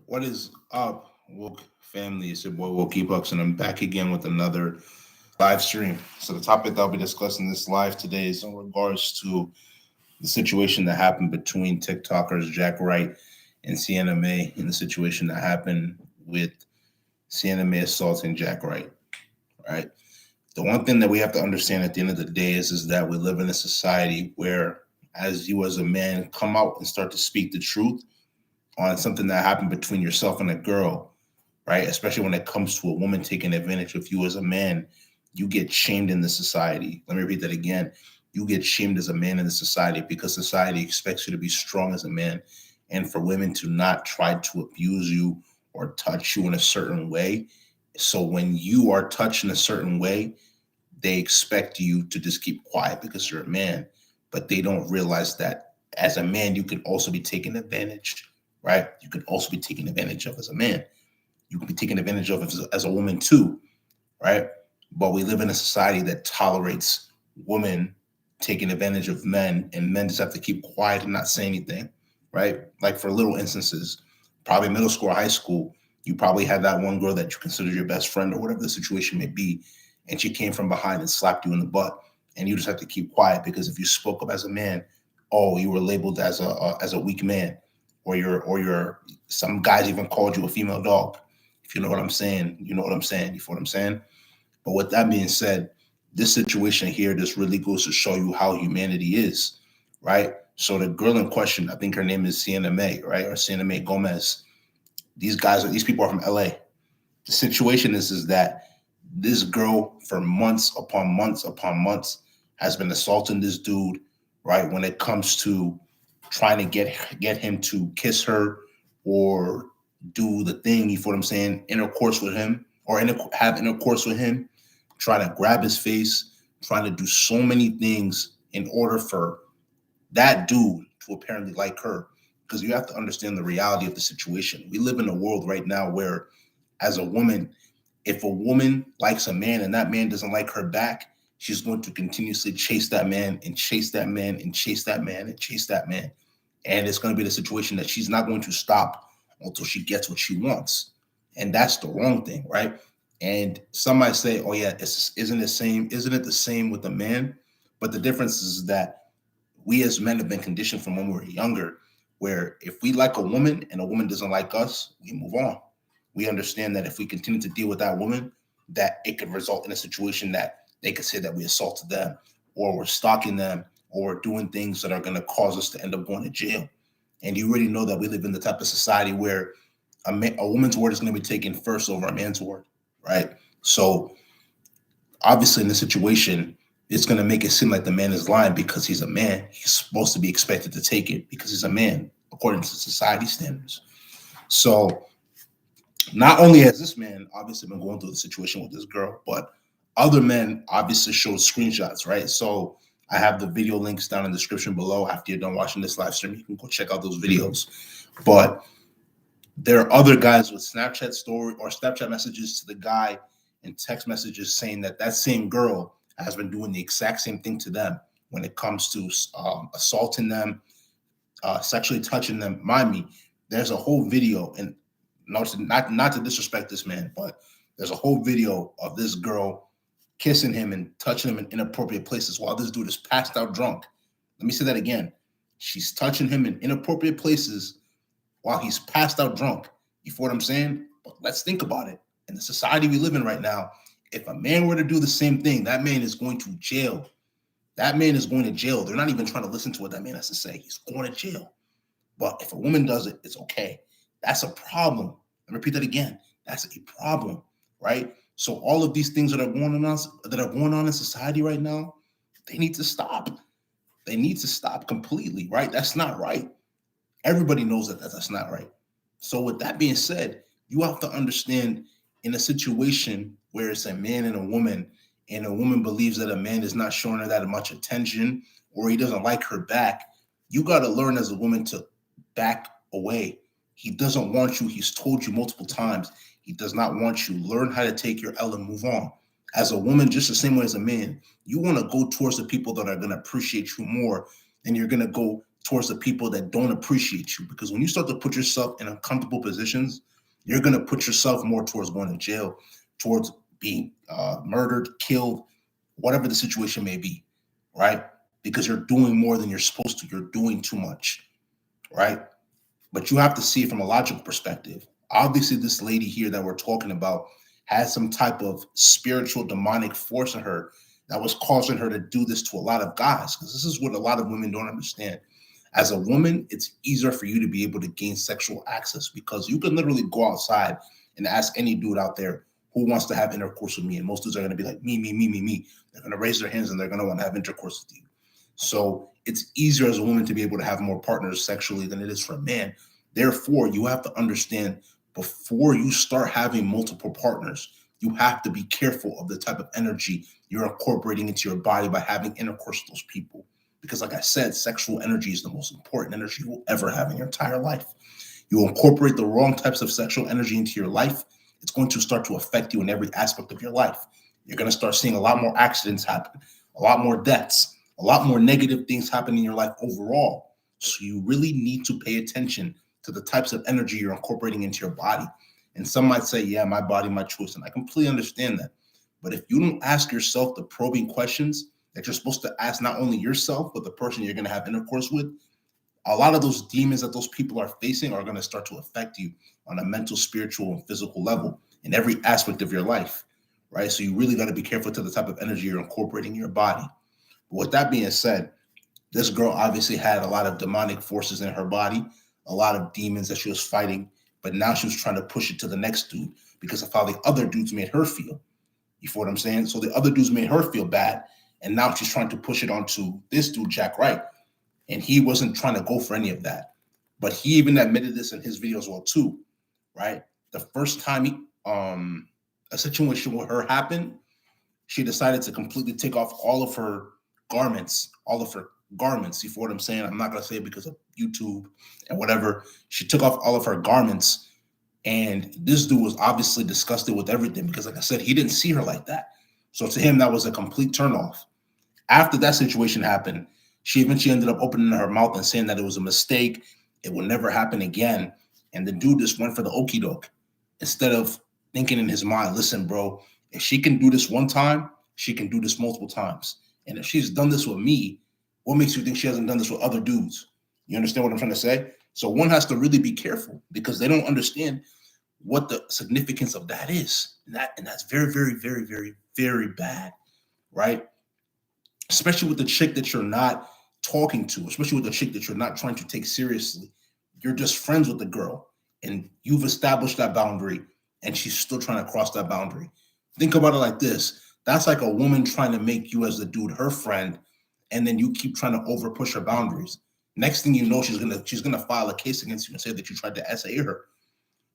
What is up, Woke family? It's your boy Wokey Bucks, and I'm back again with another live stream. So the topic that I'll be discussing this live today is in regards to the situation that happened between TikTokers Jack Wright and Sienna Mae, and the situation that happened with Sienna Mae assaulting Jack Wright. Right. The one thing that we have to understand at the end of the day is that we live in a society where, as you as a man come out and start to speak the truth on something that happened between yourself and a girl, right? Especially when it comes to a woman taking advantage of you as a man, you get shamed in the society. Let me repeat that again. You get shamed as a man in the society because society expects you to be strong as a man and for women to not try to abuse you or touch you in a certain way. So when you are touched in a certain way, they expect you to just keep quiet because you're a man, but they don't realize that as a man, you can also be taken advantage, right? You can also be taken advantage of as a man. You can be taken advantage of as a woman too, right? But we live in a society that tolerates women taking advantage of men, and men just have to keep quiet and not say anything, right? Like for little instances, probably middle school or high school, you probably had that one girl that you considered your best friend or whatever the situation may be, and she came from behind and slapped you in the butt, and you just have to keep quiet because if you spoke up as a man, oh, you were labeled as a weak man, or you're some guys even called you a female dog. If you know what I'm saying, you know what I'm saying. You feel what I'm saying? But with that being said, this situation here just really goes to show you how humanity is, right? So the girl in question, I think her name is Sienna Mae, right? Or Sienna Mae Gomez. These people are from LA. The situation is that this girl for months upon months upon months has been assaulting this dude, right? When it comes to trying to get him to kiss her or do the thing, you feel what I'm saying, intercourse with him or have intercourse with him, trying to grab his face, trying to do so many things in order for that dude to apparently like her. Because you have to understand the reality of the situation. We live in a world right now where, as a woman, if a woman likes a man and that man doesn't like her back, she's going to continuously chase that man and chase that man and chase that man and chase that man. And it's going to be the situation that she's not going to stop until she gets what she wants. And that's the wrong thing, right? And some might say, oh yeah, isn't it the same with the man? But the difference is that we as men have been conditioned from when we were younger, where if we like a woman and a woman doesn't like us, we move on. We understand that if we continue to deal with that woman, that it could result in a situation that they could say that we assaulted them or we're stalking them or we're doing things that are going to cause us to end up going to jail. And you already know that we live in the type of society where a woman's word is going to be taken first over a man's word, right? So obviously in this situation, it's going to make it seem like the man is lying because he's a man. He's supposed to be expected to take it because he's a man, according to society standards. So not only has this man obviously been going through the situation with this girl, but other men obviously showed screenshots, right? So I have the video links down in the description below. After you're done watching this live stream, you can go check out those videos. But there are other guys with Snapchat story or Snapchat messages to the guy and text messages saying that that same girl has been doing the exact same thing to them when it comes to assaulting them, sexually touching them. Mind me, there's a whole video, and not to disrespect this man, but there's a whole video of this girl kissing him and touching him in inappropriate places while this dude is passed out drunk. Let me say that again. She's touching him in inappropriate places while he's passed out drunk. You feel what I'm saying? But let's think about it. In the society we live in right now, if a man were to do the same thing, that man is going to jail. That man is going to jail. They're not even trying to listen to what that man has to say. He's going to jail. But if a woman does it, it's okay. That's a problem. Let me repeat that again. That's a problem, right? So all of these things that are going on in society right now, they need to stop. They need to stop completely, right? That's not right. Everybody knows that that's not right. So with that being said, you have to understand in a situation where it's a man and a woman believes that a man is not showing her that much attention or he doesn't like her back, you got to learn as a woman to back away. He doesn't want you. He's told you multiple times. He does not want you. Learn how to take your L and move on. As a woman, just the same way as a man, you want to go towards the people that are going to appreciate you more than you're going to go towards the people that don't appreciate you. Because when you start to put yourself in uncomfortable positions, you're going to put yourself more towards going to jail, towards being murdered, killed, whatever the situation may be, right? Because you're doing more than you're supposed to. You're doing too much, right? But you have to see it from a logical perspective. Obviously, this lady here that we're talking about had some type of spiritual demonic force in her that was causing her to do this to a lot of guys. Because this is what a lot of women don't understand. As a woman, it's easier for you to be able to gain sexual access because you can literally go outside and ask any dude out there who wants to have intercourse with me. And most dudes are going to be like, me, me, me, me, me. They're going to raise their hands and they're going to want to have intercourse with you. So it's easier as a woman to be able to have more partners sexually than it is for a man. Therefore, you have to understand before you start having multiple partners, you have to be careful of the type of energy you're incorporating into your body by having intercourse with those people. Because like I said, sexual energy is the most important energy you will ever have in your entire life. You incorporate the wrong types of sexual energy into your life, it's going to start to affect you in every aspect of your life. You're going to start seeing a lot more accidents happen, a lot more deaths, a lot more negative things happen in your life overall. So you really need to pay attention to the types of energy you're incorporating into your body. And some might say, yeah, my body, my choice. And I completely understand that. But if you don't ask yourself the probing questions that you're supposed to ask not only yourself, but the person you're going to have intercourse with, a lot of those demons that those people are facing are going to start to affect you on a mental, spiritual, and physical level in every aspect of your life, right? So you really got to be careful to the type of energy you're incorporating in your body. But with that being said, this girl obviously had a lot of demonic forces in her body, a lot of demons that she was fighting, but now she was trying to push it to the next dude because of how the other dudes made her feel. You feel what I'm saying? So the other dudes made her feel bad, and now she's trying to push it onto this dude, Jack Wright. And he wasn't trying to go for any of that. But he even admitted this in his video as well, too, right? The first time a situation with her happened, she decided to completely take off all of her garments. You feel what I'm saying? I'm not going to say it because of YouTube and whatever. She took off all of her garments. And this dude was obviously disgusted with everything because, like I said, he didn't see her like that. So to him, that was a complete turnoff. After that situation happened, she eventually ended up opening her mouth and saying that it was a mistake. It will never happen again. And the dude just went for the okie doke instead of thinking in his mind, listen, bro, if she can do this one time, she can do this multiple times. And if she's done this with me, what makes you think she hasn't done this with other dudes? You understand what I'm trying to say? So one has to really be careful because they don't understand what the significance of that is. And that's very, very, very, very, very bad, right? Especially with the chick that you're not talking to, especially with the chick that you're not trying to take seriously. You're just friends with the girl and you've established that boundary and she's still trying to cross that boundary. Think about it like this. That's like a woman trying to make you as the dude her friend, and then you keep trying to over push her boundaries. Next thing you know, she's gonna file a case against you and say that you tried to SA her.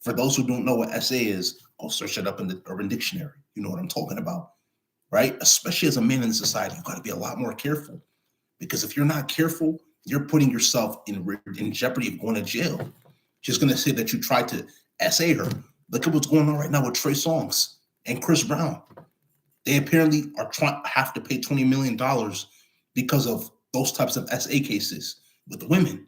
For those who don't know what SA is, go search it up in the Urban Dictionary. You know what I'm talking about, right? Especially as a man in society, you got to be a lot more careful because if you're not careful, you're putting yourself in jeopardy of going to jail. She's gonna say that you tried to SA her. Look at what's going on right now with Trey Songz and Chris Brown. They apparently have to pay $20 million because of those types of SA cases with the women,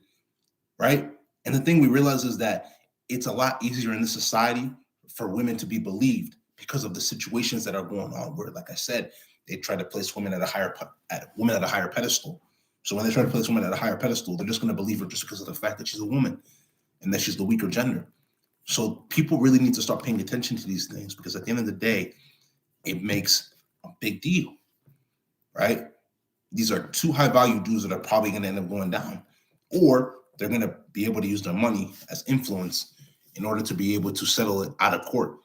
right? And the thing we realize is that it's a lot easier in this society for women to be believed because of the situations that are going on where, like I said, they try to place women at a higher pedestal. So when they try to place women at a higher pedestal, they're just going to believe her just because of the fact that she's a woman and that she's the weaker gender. So people really need to start paying attention to these things because at the end of the day, it makes a big deal, right? These are two high value dudes that are probably going to end up going down, or they're going to be able to use their money as influence in order to be able to settle it out of court.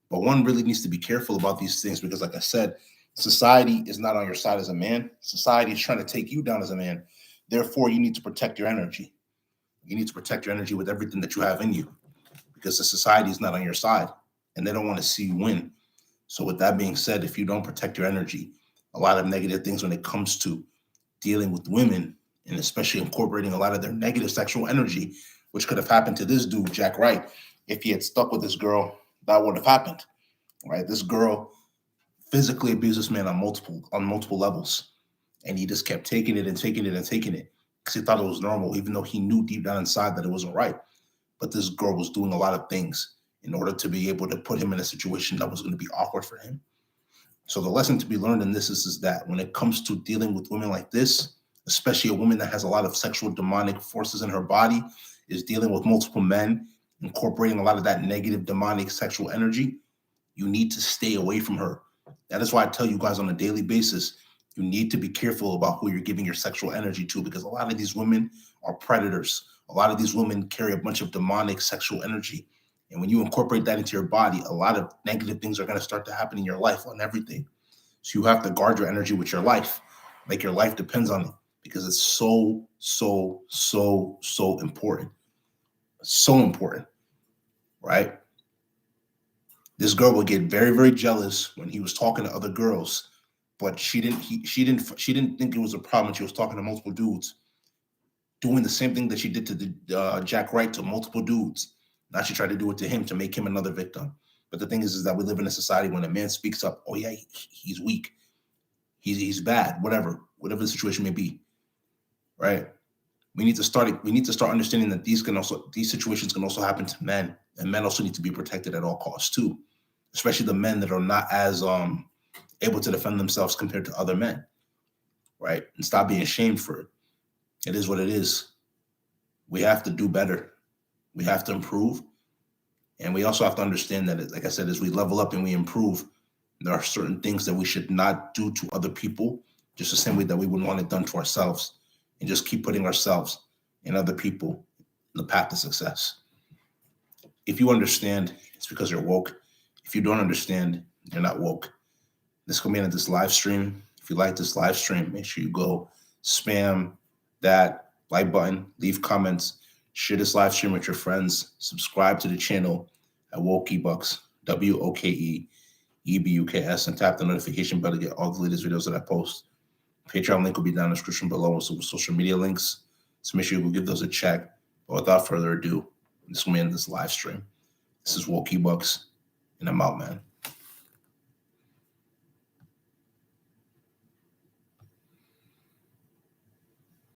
But one really needs to be careful about these things because, like I said, society is not on your side as a man. Society is trying to take you down as a man. Therefore, you need to protect your energy. You need to protect your energy with everything that you have in you because the society is not on your side and they don't want to see you win. So with that being said, if you don't protect your energy, a lot of negative things when it comes to dealing with women and especially incorporating a lot of their negative sexual energy, which could have happened to this dude, Jack Wright. If he had stuck with this girl, that would have happened, right? This girl physically abused this man on multiple levels, and he just kept taking it and taking it and taking it. because he thought it was normal, even though he knew deep down inside that it wasn't right. But this girl was doing a lot of things in order to be able to put him in a situation that was going to be awkward for him. So the lesson to be learned in this is that when it comes to dealing with women like this, especially a woman that has a lot of sexual demonic forces in her body, is dealing with multiple men, incorporating a lot of that negative demonic sexual energy, you need to stay away from her. That is why I tell you guys on a daily basis, you need to be careful about who you're giving your sexual energy to, because a lot of these women are predators. A lot of these women carry a bunch of demonic sexual energy. And when you incorporate that into your body, a lot of negative things are going to start to happen in your life on everything. So you have to guard your energy with your life. Like your life depends on it, because it's so important. So important, right? This girl would get very jealous when he was talking to other girls, but she didn't think it was a problem. She was talking to multiple dudes, doing the same thing that she did to the Jack Wright to multiple dudes. Now she tried to do it to him to make him another victim. But the thing is that we live in a society when a man speaks up, oh yeah, he's weak, he's bad, whatever the situation may be, right? We need to start understanding that these situations can also happen to men, and men also need to be protected at all costs too, especially the men that are not as able to defend themselves compared to other men, right? And stop being ashamed for it. It is what it is. We have to do better. We have to improve. And we also have to understand that, like I said, as we level up and we improve, there are certain things that we should not do to other people, just the same way that we wouldn't want it done to ourselves, and just keep putting ourselves and other people in the path to success. If you understand, it's because you're woke. If you don't understand, you're not woke. This could be in this live stream. If you like this live stream, make sure you go spam that like button, leave comments, share this live stream with your friends, subscribe to the channel at Wokebucks, WOKEEBUKS, and tap the notification bell to get all the latest videos that I post. Patreon link will be down in the description below with some social media links. So make sure you go give those a check. But without further ado, this will end this live stream. This is Wokebucks, and I'm out, man.